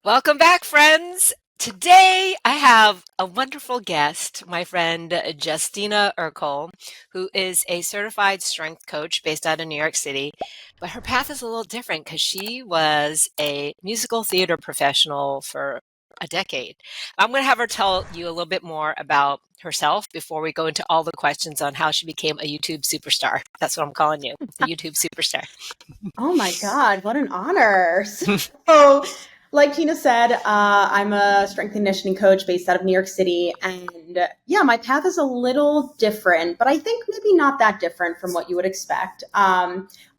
Welcome back, friends. Today I have a wonderful guest, my friend Justina Ercole, who is a certified strength coach based out of New York City. But her path is a little different because she was a musical theater professional for a decade. I'm going to have her tell you a little bit more about herself before we go into all the questions on how she became a YouTube superstar. That's what I'm calling you, the YouTube superstar. Oh my God, what an honor. So, like Tina said, I'm a strength and conditioning coach based out of New York City. And yeah, my path is a little different, but I think maybe not that different from what you would expect.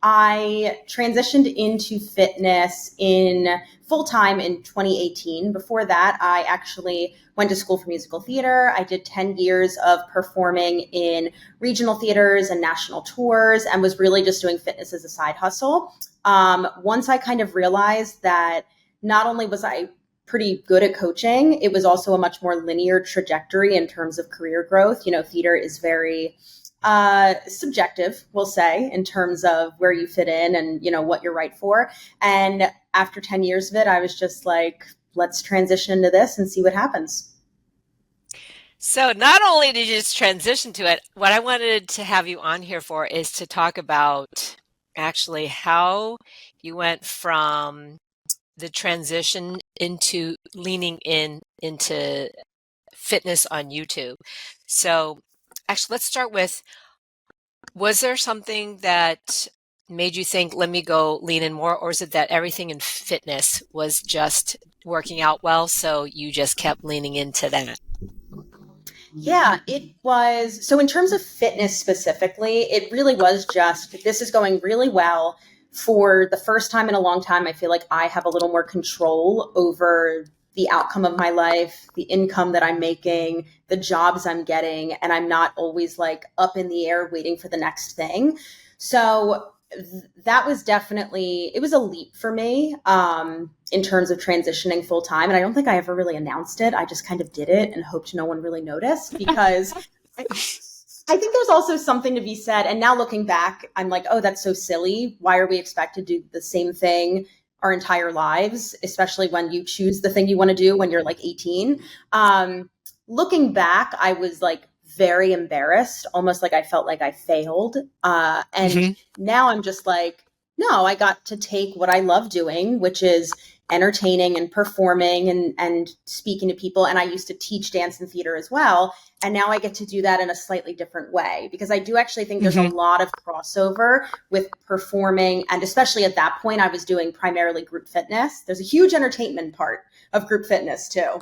I transitioned into fitness in full time in 2018. Before that, I actually went to school for musical theater. I did 10 years of performing in regional theaters and national tours and was really just doing fitness as a side hustle. Once I kind of realized that not only was I pretty good at coaching, it was also a much more linear trajectory in terms of career growth. You know, theater is very subjective, we'll say, in terms of where you fit in and, you know, what you're right for. And after 10 years of it, I was just like, let's transition into this and see what happens. So not only did you just transition to it, what I wanted to have you on here for is to talk about actually how you went from the transition into leaning into fitness on YouTube. So actually, let's start with, was there something that made you think, let me go lean in more, or is it that everything in fitness was just working out well, so you just kept leaning into that? Yeah, it was. So, in terms of fitness specifically, it really was just this is going really well. For the first time in a long time, I feel like I have a little more control over the outcome of my life, the income that I'm making, the jobs I'm getting, and I'm not always like up in the air waiting for the next thing. So, that was definitely it was a leap for me in terms of transitioning full time, and I don't think I ever really announced it. I just kind of did it and hoped no one really noticed because I think there's also something to be said. And now looking back, I'm like, oh, that's so silly. Why are we expected to do the same thing our entire lives, especially when you choose the thing you want to do when you're like 18? Looking back, I was like very embarrassed, almost like I felt like I failed. And Hmm. now I'm just like, no, I got to take what I love doing, which is entertaining and performing and speaking to people. And I used to teach dance and theater as well. And now I get to do that in a slightly different way because I do actually think there's a Hmm. lot of crossover with performing. And especially at that point, I was doing primarily group fitness. There's a huge entertainment part of group fitness too.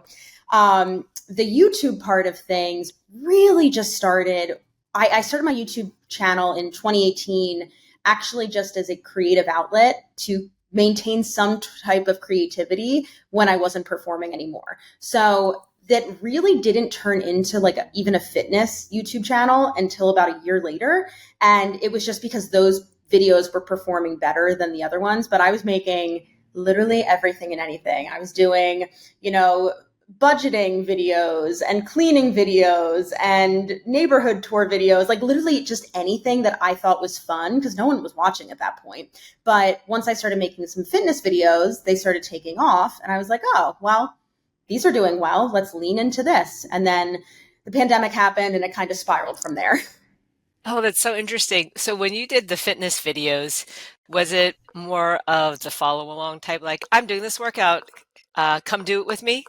The YouTube part of things really just started. I started my YouTube channel in 2018, actually just as a creative outlet to maintain some type of creativity when I wasn't performing anymore. So that really didn't turn into like even a fitness YouTube channel until about a year later. And it was just because those videos were performing better than the other ones. But I was making literally everything and anything. I was doing, you know, budgeting videos and cleaning videos and neighborhood tour videos, like literally just anything that I thought was fun because no one was watching at that point. But once I started making some fitness videos, they started taking off. And I was like, oh, well, these are doing well. Let's lean into this. And then the pandemic happened and it kind of spiraled from there. Oh, that's so interesting. So when you did the fitness videos, was it more of the follow along type, like, I'm doing this workout, come do it with me?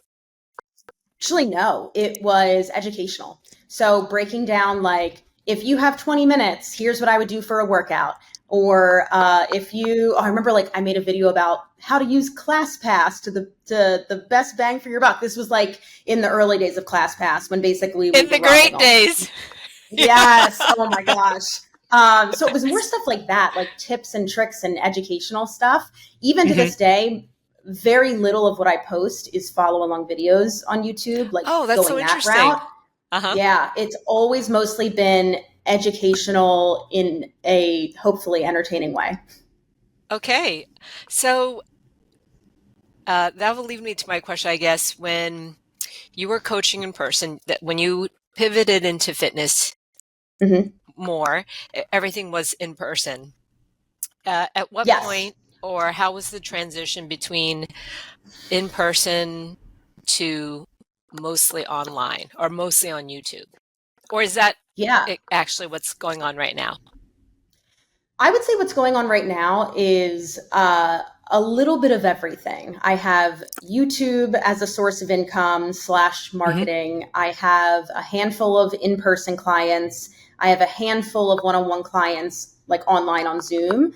Actually, no, it was educational. So breaking down like if you have 20 minutes, here's what I would do for a workout. Or if you, oh, I remember like I made a video about how to use ClassPass to the best bang for your buck. This was like in the early days of ClassPass when basically we In were the robbing great all. days. Yeah. Yes. Oh my gosh. So it was more stuff like that, like tips and tricks and educational stuff. Even to Hmm. this day, very little of what I post is follow along videos on YouTube, like Oh, that's so going that interesting. route. Uh-huh. Yeah, it's always mostly been educational in a hopefully entertaining way. Okay. So that will lead me to my question, I guess. When you were coaching in person, that when you pivoted into fitness Hmm. more, everything was in person. At what Yes. point, or how was the transition between in person to mostly online or mostly on YouTube? Or is that Yeah. actually what's going on right now? I would say what's going on right now is a little bit of everything. I have YouTube as a source of income slash Hmm. marketing. I have a handful of in person clients. I have a handful of one on one clients, like online on Zoom.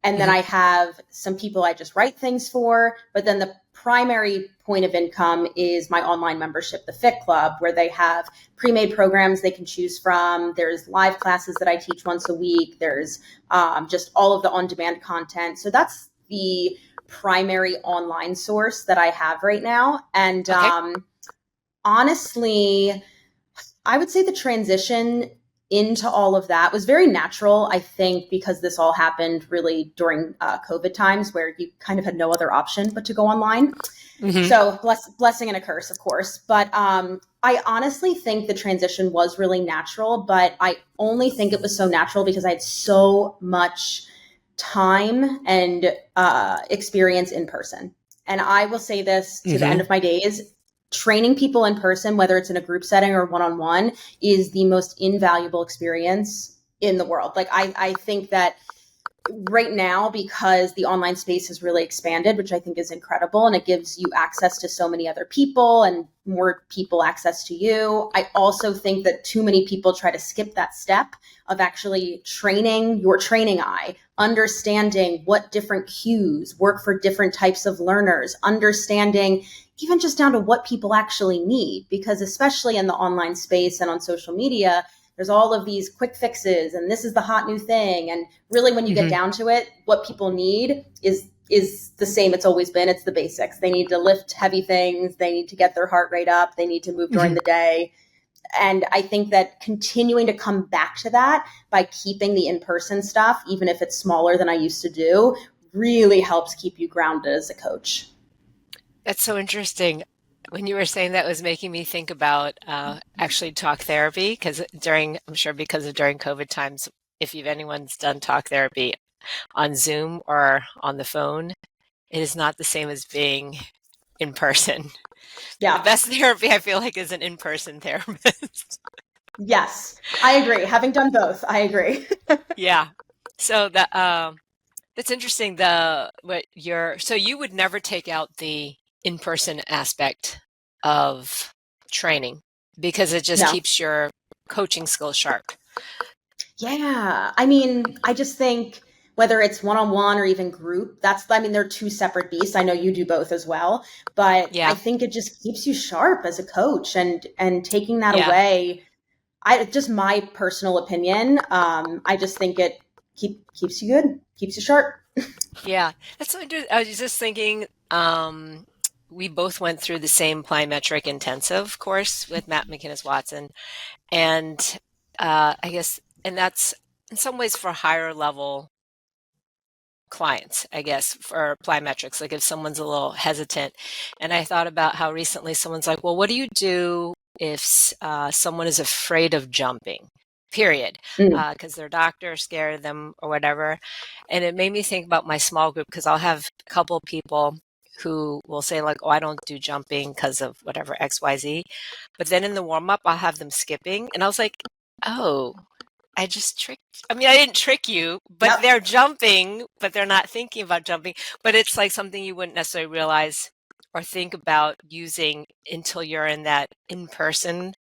And then Hmm. I have some people I just write things for. But then the primary point of income is my online membership, the Fit Club, where they have pre-made programs they can choose from. There's live classes that I teach once a week. There's just all of the on-demand content. So that's the primary online source that I have right now. And Okay. honestly, I would say the transition into all of that was very natural, I think, because this all happened really during COVID times where you kind of had no other option but to go online. Hmm. So blessing and a curse, of course. But I honestly think the transition was really natural, but I only think it was so natural because I had so much time and experience in person. And I will say this to the end Hmm. of my days, training people in person, whether it's in a group setting or one-on-one, is the most invaluable experience in the world. Like I think that right now, because the online space has really expanded, which I think is incredible, and it gives you access to so many other people and more people access to you. I also think that too many people try to skip that step of actually training your training eye, understanding what different cues work for different types of learners, understanding even just down to what people actually need. Because especially in the online space and on social media, there's all of these quick fixes and this is the hot new thing. And really, when you get Hmm. down to it, what people need is the same it's always been. It's the basics. They need to lift heavy things, they need to get their heart rate up, they need to move during Hmm. the day. And I think that continuing to come back to that by keeping the in-person stuff, even if it's smaller than I used to do, really helps keep you grounded as a coach. That's so interesting. When you were saying that, it was making me think about actually talk therapy because I'm sure because of during COVID times, if you've anyone's done talk therapy on Zoom or on the phone, it is not the same as being in person. The Yeah. best therapy I feel like is an in-person therapist. Yes, I agree. Having done both, I agree. Yeah. So that's interesting. So you would never take out the in-person aspect of training because it just No. keeps your coaching skills sharp. Yeah. I mean, I just think whether it's one on one or even group, I mean, they're two separate beasts. I know you do both as well, but I Yeah. think it just keeps you sharp as a coach and taking that Yeah. away. Just my personal opinion. I just think it keeps you good, keeps you sharp. Yeah. That's so interesting. I was just thinking, we both went through the same plyometric intensive course with Matt McInnes Watson. And I guess, and that's in some ways for higher level clients, I guess, for plyometrics. Like if someone's a little hesitant. And I thought about how recently someone's like, well, what do you do if someone is afraid of jumping? Period, Mm. because their doctor scared them or whatever. And it made me think about my small group because I'll have a couple people who will say like, oh, I don't do jumping because of whatever XYZ. But then in the warm up, I'll have them skipping. And I was like, oh, I just tricked. I mean, I didn't trick you, but Yep. they're jumping, but they're not thinking about jumping. But it's like something you wouldn't necessarily realize or think about using until you're in that in-person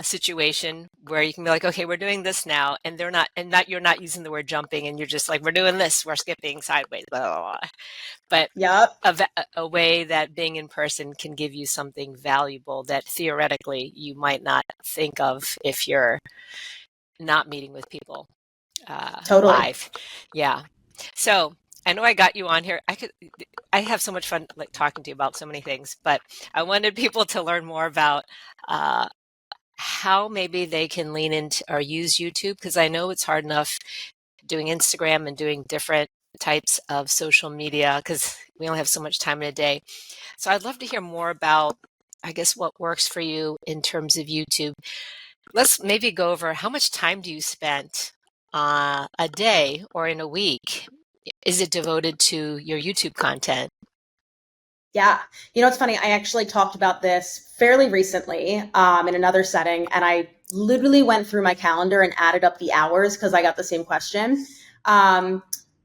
situation where you can be like, okay, we're doing this now, and they're not, and not you're not using the word jumping, and you're just like, we're doing this, we're skipping sideways, blah, blah, blah. But Yep. a way that being in person can give you something valuable that theoretically you might not think of if you're not meeting with people Totally. live. Yeah. So I know I got you on here. I have so much fun like talking to you about so many things, but I wanted people to learn more about uh, how maybe they can lean into or use YouTube because I know it's hard enough doing Instagram and doing different types of social media because we only have so much time in a day. So I'd love to hear more about, I guess, what works for you in terms of YouTube. Let's maybe go over how much time do you spend a day or in a week? Is it devoted to your YouTube content? Yeah. It's funny. I actually talked about this fairly recently in another setting, and I literally went through my calendar and added up the hours because I got the same question. Um,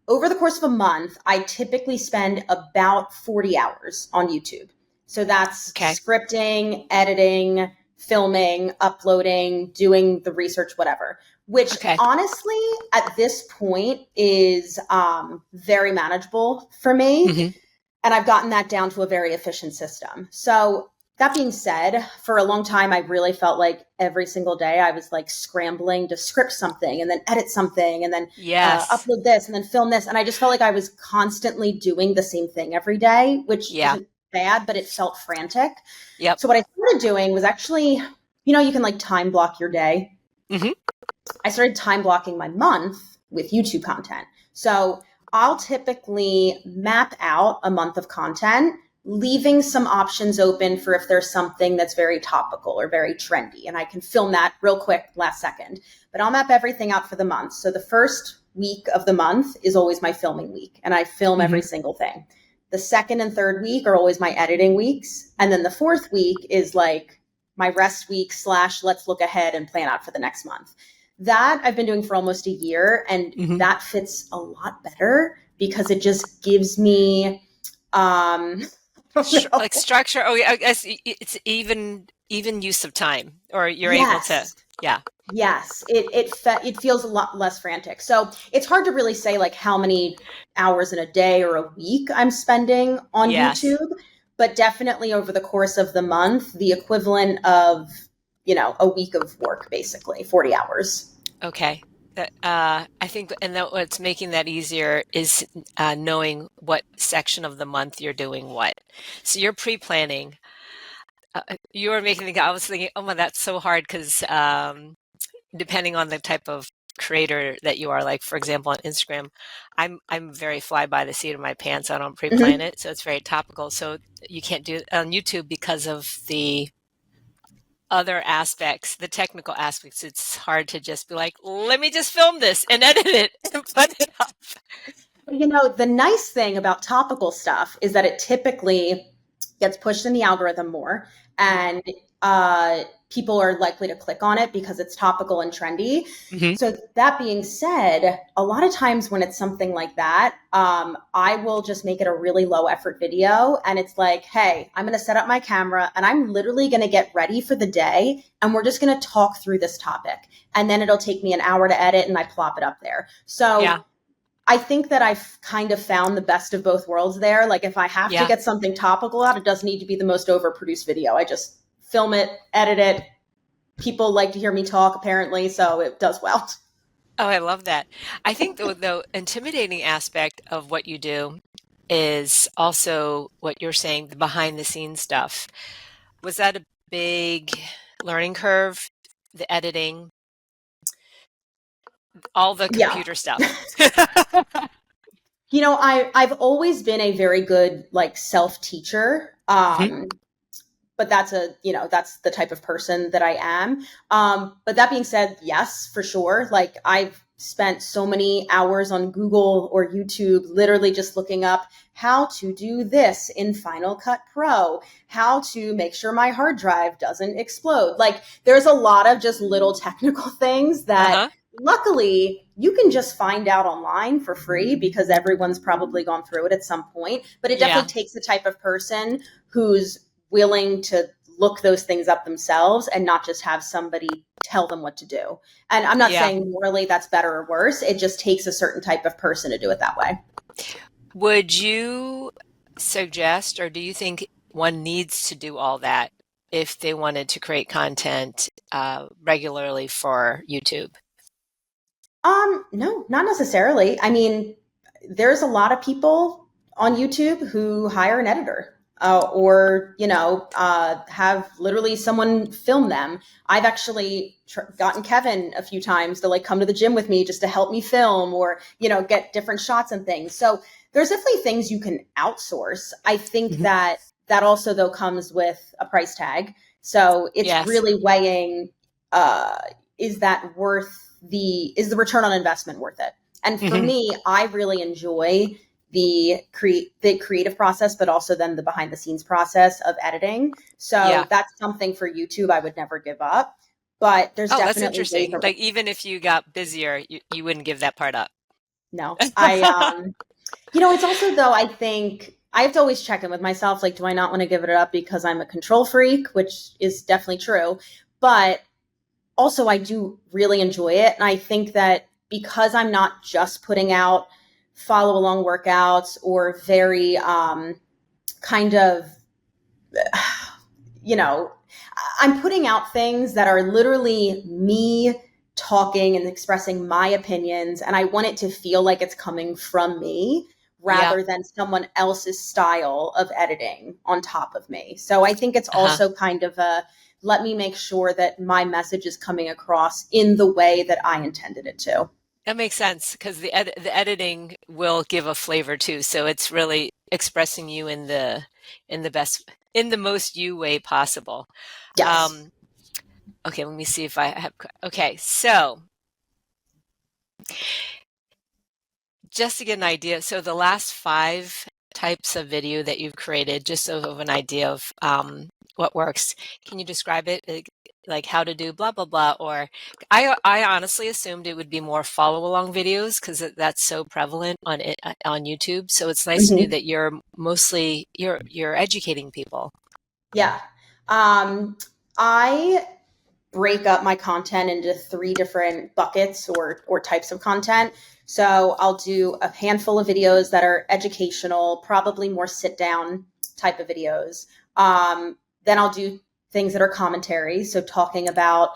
Over the course of a month, I typically spend about 40 hours on YouTube. So that's Okay. scripting, editing, filming, uploading, doing the research, whatever, which Okay. honestly, at this point is very manageable for me. Hmm. And I've gotten that down to a very efficient system. So that being said, for a long time, I really felt like every single day I was like scrambling to script something and then edit something and then Yes. upload this and then film this. And I just felt like I was constantly doing the same thing every day, which Yeah. isn't bad, but it felt frantic. Yep. So what I started doing was actually, you can like time block your day. Hmm. I started time blocking my month with YouTube content. So I'll typically map out a month of content, leaving some options open for if there's something that's very topical or very trendy. And I can film that real quick last second. But I'll map everything out for the month. So the first week of the month is always my filming week, and I film Hmm. every single thing. The second and third week are always my editing weeks. And then the fourth week is like my rest week / let's look ahead and plan out for the next month. That I've been doing for almost a year, and Hmm. that fits a lot better because it just gives me I don't know. Like structure. Oh, yeah. I guess it's even use of time, or you're able to. Yes. Yeah. Yes, it feels a lot less frantic. So it's hard to really say like how many hours in a day or a week I'm spending on Yes. YouTube, but definitely over the course of the month, the equivalent of, a week of work, basically 40 hours. Okay. I think, and that what's making that easier is knowing what section of the month you're doing what. So you're pre-planning. You were making the. I was thinking, oh my, that's so hard because depending on the type of creator that you are, like for example on Instagram, I'm very fly by the seat of my pants. I don't pre-plan Hmm. it, so it's very topical. So you can't do it on YouTube because of the other aspects, the technical aspects. It's hard to just be like, let me just film this and edit it and put it up. The nice thing about topical stuff is that it typically gets pushed in the algorithm more, and people are likely to click on it because it's topical and trendy. Mm-hmm. So that being said, a lot of times when it's something like that, I will just make it a really low effort video, and it's like, hey, I'm going to set up my camera and I'm literally going to get ready for the day, and we're just going to talk through this topic, and then it'll take me an hour to edit, and I plop it up there. Yeah. So I think that I've kind of found the best of both worlds there. Like if I have to Yeah. get something topical out, it doesn't need to be the most overproduced video. I just film it, edit it. People like to hear me talk apparently, so it does well. Oh, I love that. I think the intimidating aspect of what you do is also what you're saying, the behind the scenes stuff. Was that a big learning curve? The editing, all the Yeah. computer stuff. I've always been a very good like self-teacher. Mhm. But that's the type of person that I am. But that being said, yes, for sure. Like I've spent so many hours on Google or YouTube, literally just looking up how to do this in Final Cut Pro, how to make sure my hard drive doesn't explode. Like there's a lot of just little technical things that Uh-huh. luckily you can just find out online for free because everyone's probably gone through it at some point. But it Yeah. definitely takes the type of person who's willing to look those things up themselves and not just have somebody tell them what to do. And I'm not Yeah. saying morally that's better or worse. It just takes a certain type of person to do it that way. Would you suggest, or do you think one needs to do all that if they wanted to create content regularly for YouTube? No, not necessarily. I mean, there's a lot of people on YouTube who hire an editor. Or have literally someone film them. I've actually gotten Kevin a few times to like come to the gym with me just to help me film or get different shots and things. So there's definitely things you can outsource. I think Mhm. that also though comes with a price tag. So it's Yes. really weighing, is that worth is the return on investment worth it? And for Hmm. me, I really enjoy the creative process, but also then the behind the scenes process of editing. So that's something for YouTube I would never give up. But there's that's definitely ways interesting. Like even if you got busier, you wouldn't give that part up. No, it's also though, I think I have to always check in with myself. Like, do I not want to give it up because I'm a control freak, which is definitely true. But also I do really enjoy it. And I think that because I'm not just putting out follow along workouts or very kind of, I'm putting out things that are literally me talking and expressing my opinions. And I want it to feel like it's coming from me rather than someone else's style of editing on top of me. So I think it's also kind of let me make sure that my message is coming across in the way that I intended it to. That makes sense because the editing will give a flavor too. So it's really expressing you in the most you way possible. Yes. Okay, let me see if I have. Okay, so just to get an idea, so the last 5 types of video that you've created, just so of an idea of what works, can you describe it? Like how to do blah, blah, blah, or I honestly assumed it would be more follow along videos because that's so prevalent on YouTube. So it's nice to know that you're mostly, you're educating people. Yeah. I break up my content into 3 different buckets or types of content. So I'll do a handful of videos that are educational, probably more sit down type of videos. Then I'll do things that are commentary. So talking about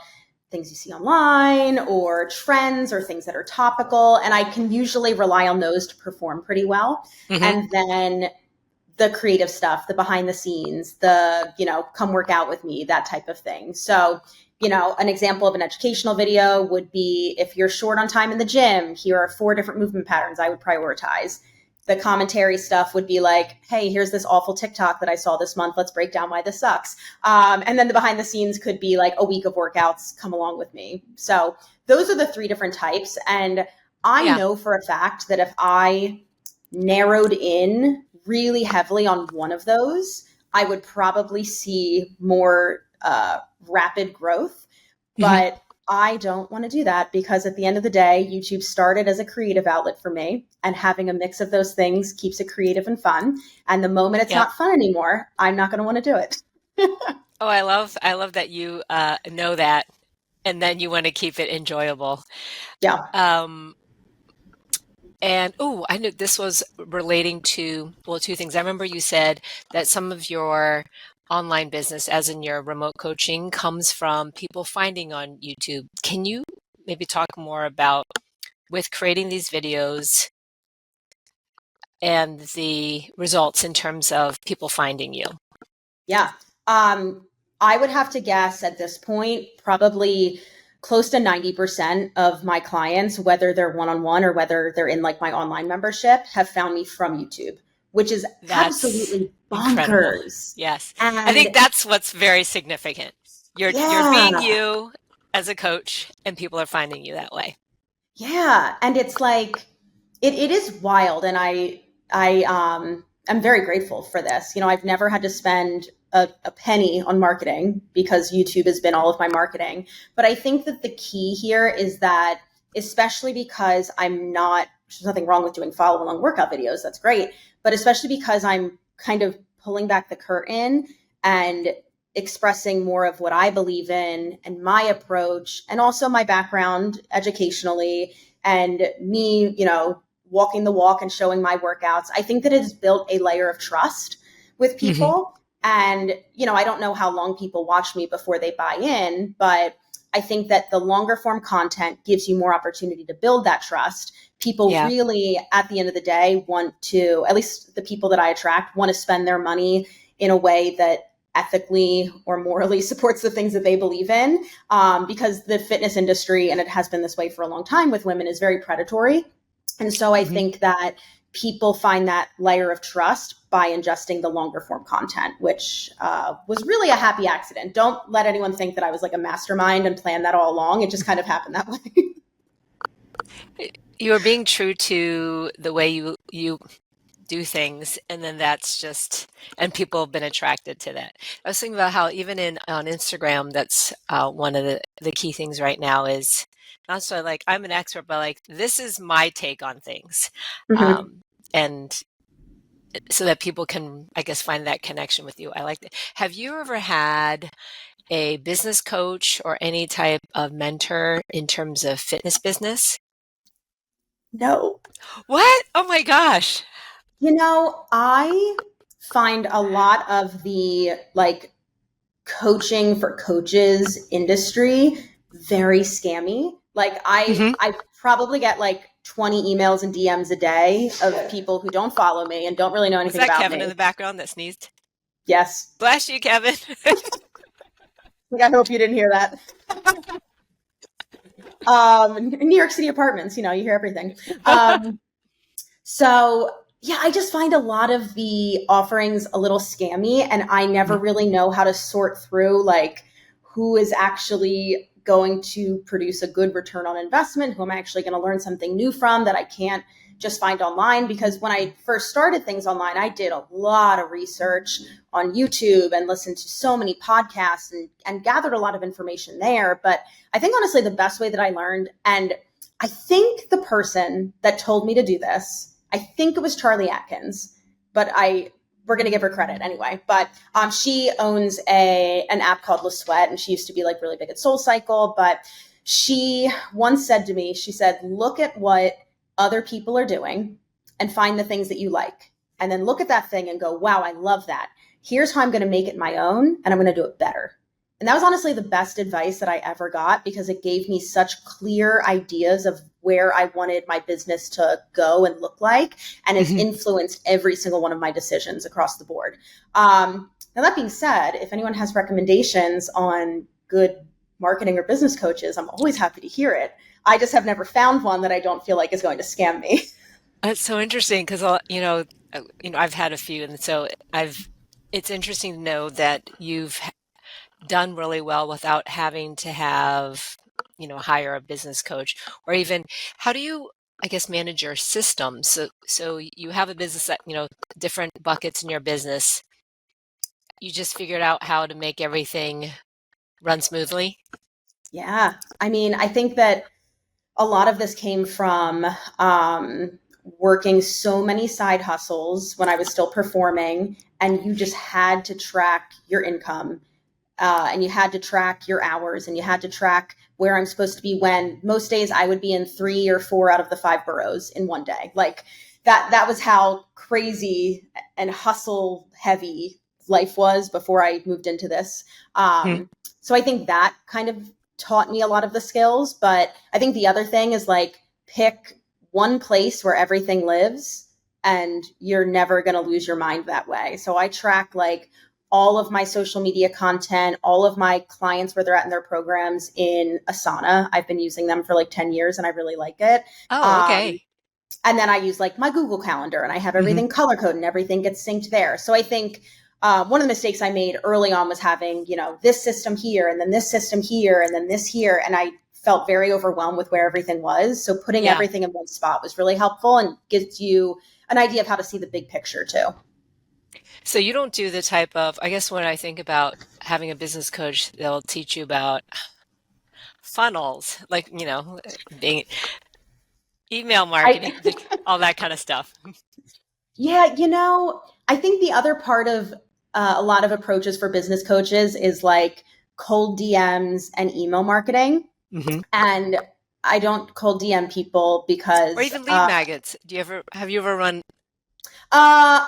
things you see online or trends or things that are topical. And I can usually rely on those to perform pretty well. And then the creative stuff, the behind the scenes, the, come work out with me, that type of thing. So, an example of an educational video would be if you're short on time in the gym, here are 4 different movement patterns I would prioritize. The commentary stuff would be like, hey, here's this awful TikTok that I saw this month. Let's break down why this sucks. And then the behind the scenes could be like a week of workouts, come along with me. So those are the 3 different types. And I know for a fact that if I narrowed in really heavily on one of those, I would probably see more rapid growth. But I don't want to do that because at the end of the day, YouTube started as a creative outlet for me, and having a mix of those things keeps it creative and fun. And the moment it's not fun anymore, I'm not going to want to do it. Oh, I love that you know that, and then you want to keep it enjoyable. Yeah. And I knew this was relating to 2 things. I remember you said that some of your online business, as in your remote coaching, comes from people finding on YouTube. Can you maybe talk more about with creating these videos and the results in terms of people finding you? Yeah. I would have to guess at this point, probably close to 90% of my clients, whether they're one-on-one or whether they're in like my online membership, have found me from YouTube, which is absolutely bonkers. Incredible. Yes. And I think that's what's very significant. You're being you as a coach, and people are finding you that way. Yeah. And it's like, it is wild. And I'm very grateful for this. I've never had to spend a penny on marketing because YouTube has been all of my marketing. But I think that the key here is that, especially because there's nothing wrong with doing follow along workout videos. That's great. But especially because I'm kind of pulling back the curtain and expressing more of what I believe in and my approach, and also my background educationally, and me, walking the walk and showing my workouts. I think that it has built a layer of trust with people. And, I don't know how long people watch me before they buy in, but I think that the longer form content gives you more opportunity to build that trust. People really, at the end of the day, want to, at least the people that I attract, want to spend their money in a way that ethically or morally supports the things that they believe in, because the fitness industry, and it has been this way for a long time with women, is very predatory. And so I think that people find that layer of trust by ingesting the longer form content, which was really a happy accident. Don't let anyone think that I was like a mastermind and planned that all along. It just kind of happened that way. You are being true to the way you do things, and then that's just, and people have been attracted to that. I was thinking about how even on Instagram, that's one of the key things right now is not so like I'm an expert, but like this is my take on things, Mhm. and so that people can, I guess, find that connection with you. I like that. Have you ever had a business coach or any type of mentor in terms of fitness business? No. What? Oh my gosh. I find a lot of the like coaching for coaches industry very scammy. Like Hmm. I probably get like 20 emails and DMs a day of people who don't follow me and don't really know Was anything that about Kevin in me. the background that sneezed? Yes. Bless you, Kevin. Like I hope you didn't hear that. New York City apartments, you hear everything. So yeah, I just find a lot of the offerings a little scammy, and I never really know how to sort through like who is actually going to produce a good return on investment, who am I actually going to learn something new from that I can't just find online. Because when I first started things online, I did a lot of research on YouTube and listened to so many podcasts and gathered a lot of information there. But I think honestly, the best way that I learned, and I think the person that told me to do this, I think it was Charlie Atkins, but we're gonna give her credit anyway. But she owns an app called La Sweat, and she used to be like really big at Soul Cycle. But she once said to me, she said, "Look at what other people are doing, and find the things that you like, and then look at that thing and go, wow, I love that. Here's how I'm gonna make it my own, and I'm gonna do it better." And that was honestly the best advice that I ever got because it gave me such clear ideas of where I wanted my business to go and look like, and has Mhm. influenced every single one of my decisions across the board. Now, that being said, if anyone has recommendations on good marketing or business coaches, I'm always happy to hear it. I just have never found one that I don't feel like is going to scam me. That's so interesting because I've had a few, and so it's interesting to know that you've done really well without having to have, hire a business coach, or even how do you, I guess, manage your systems? So you have a business that, different buckets in your business. You just figured out how to make everything run smoothly. Yeah. I mean, I think that a lot of this came from working so many side hustles when I was still performing, and you just had to track your income, and you had to track your hours, and you had to track where I'm supposed to be when. Most days I would be in 3 or 4 out of the 5 boroughs in one day. Like that was how crazy and hustle heavy life was before I moved into this. Mhm. So I think that kind of taught me a lot of the skills. But I think the other thing is like pick one place where everything lives, and you're never going to lose your mind that way. So I track like all of my social media content, all of my clients where they're at in their programs in Asana. I've been using them for like 10 years and I really like it. Oh, Um, okay. and then I use like my Google Calendar, and I have Hmm. everything color coded and everything gets synced there. So I think one of the mistakes I made early on was having, this system here and then this system here and then this here. And I felt very overwhelmed with where everything was. So putting Yeah. everything in one spot was really helpful and gives you an idea of how to see the big picture too. So you don't do the type of, I guess when I think about having a business coach, they'll teach you about funnels, like, being email I marketing, all that kind of stuff. Yeah, I think the other part of a lot of approaches for business coaches is like cold DMs and email marketing. Hmm. And I don't cold DM people Or because even lead maggots. Have you ever run? uh,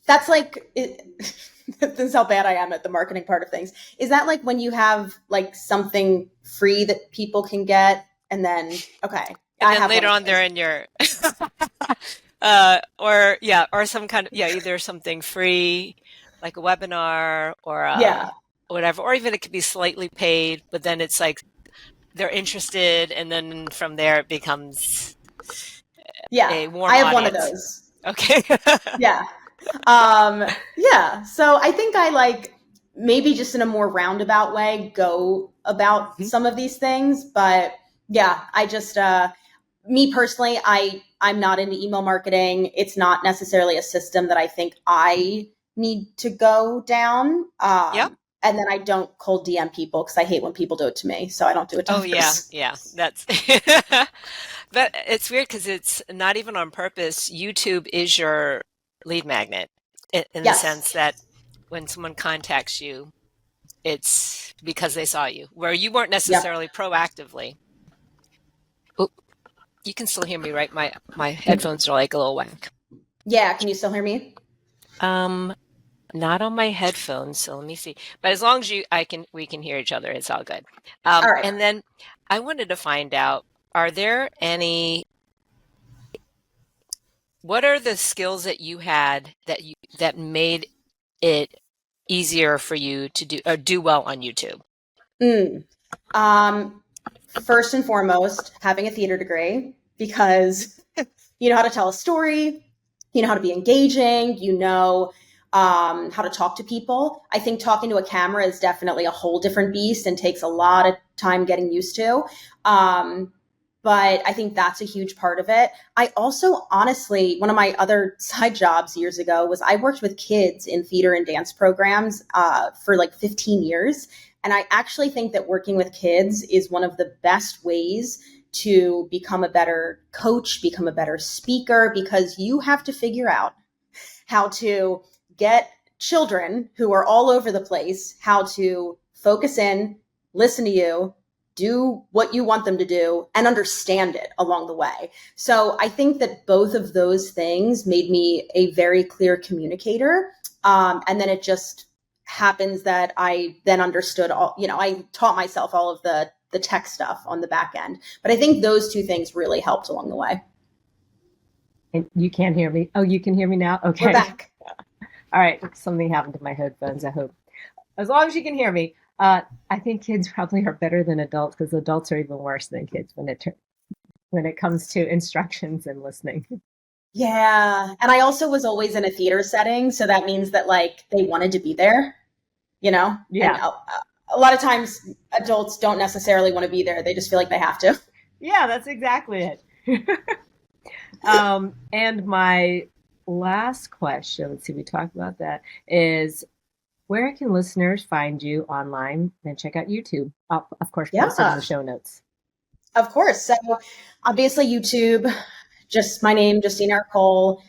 that's like, this is how bad I am at the marketing part of things. Is that like when you have like something free that people can get, and then, okay, And I then have one later of on those. they're in your, or yeah, or some kind of, yeah, either something free, like a webinar or Yeah, whatever, or even it could be slightly paid, but then it's like they're interested, and then from there it becomes yeah, a warm I have one of audience. those. Okay. Yeah. Yeah. So I think I like maybe just in a more roundabout way go about Mhm. some of these things. But yeah, I just me personally, I'm not into email marketing. It's not necessarily a system that I think I need to go down. Yep. And then I don't cold DM people because I hate when people do it to me. So I don't do it to Oh yeah, others. yeah. That's but it's weird because it's not even on purpose. YouTube is your lead magnet in the Yes. sense that when someone contacts you, it's because they saw you, where you weren't Yep. necessarily proactively. Oh, you can still hear me, right? My headphones are like a little whack. Yeah. Can you still hear me? Not on my headphones, so let me see. But as long as we can hear each other, it's all good. All right. And then I wanted to find out, what are the skills that you had that made it easier for you to do well on YouTube? First and foremost, having a theater degree, because you know how to tell a story, you know how to be engaging, you know how to talk to people. I think talking to a camera is definitely a whole different beast and takes a lot of time getting used to. But I think that's a huge part of it. I also, honestly, one of my other side jobs years ago was I worked with kids in theater and dance programs for like 15 years. And I actually think that working with kids is one of the best ways to become a better coach, become a better speaker, because you have to figure out how to get children who are all over the place, how to focus in, listen to you, do what you want them to do, and understand it along the way. So I think that both of those things made me a very clear communicator. And then it just happens that I then understood all, you know, I taught myself all of the tech stuff on the back end. But I think those two things really helped along the way. And you can't hear me. Oh, you can hear me now? Okay. We're back. All right. Something happened to my headphones, I hope. As long as you can hear me. I think kids probably are better than adults because adults are even worse than kids when it comes to instructions and listening. Yeah. And I also was always in a theater setting. So that means that like they wanted to be there, you know? Yeah. And a lot of times adults don't necessarily want to be there. They just feel like they have to. Yeah, that's exactly it. And my last question, let's see, we talked about that, is where can listeners find you online and check out YouTube? Of course, posted in the show notes. Of course. So obviously YouTube, just my name, Justina Ercole.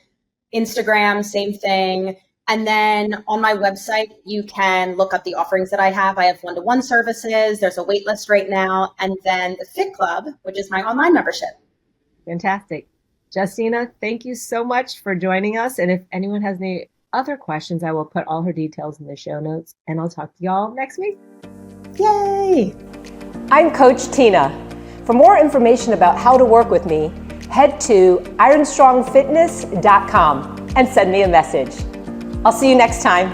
Instagram, same thing. And then on my website, you can look up the offerings that I have. I have one-to-one services. There's a wait list right now. And then the Fit Club, which is my online membership. Fantastic. Justina, thank you so much for joining us. And if anyone has any other questions, I will put all her details in the show notes. And I'll talk to y'all next week. Yay! I'm Coach Tina. For more information about how to work with me, head to ironstrongfitness.com and send me a message. I'll see you next time.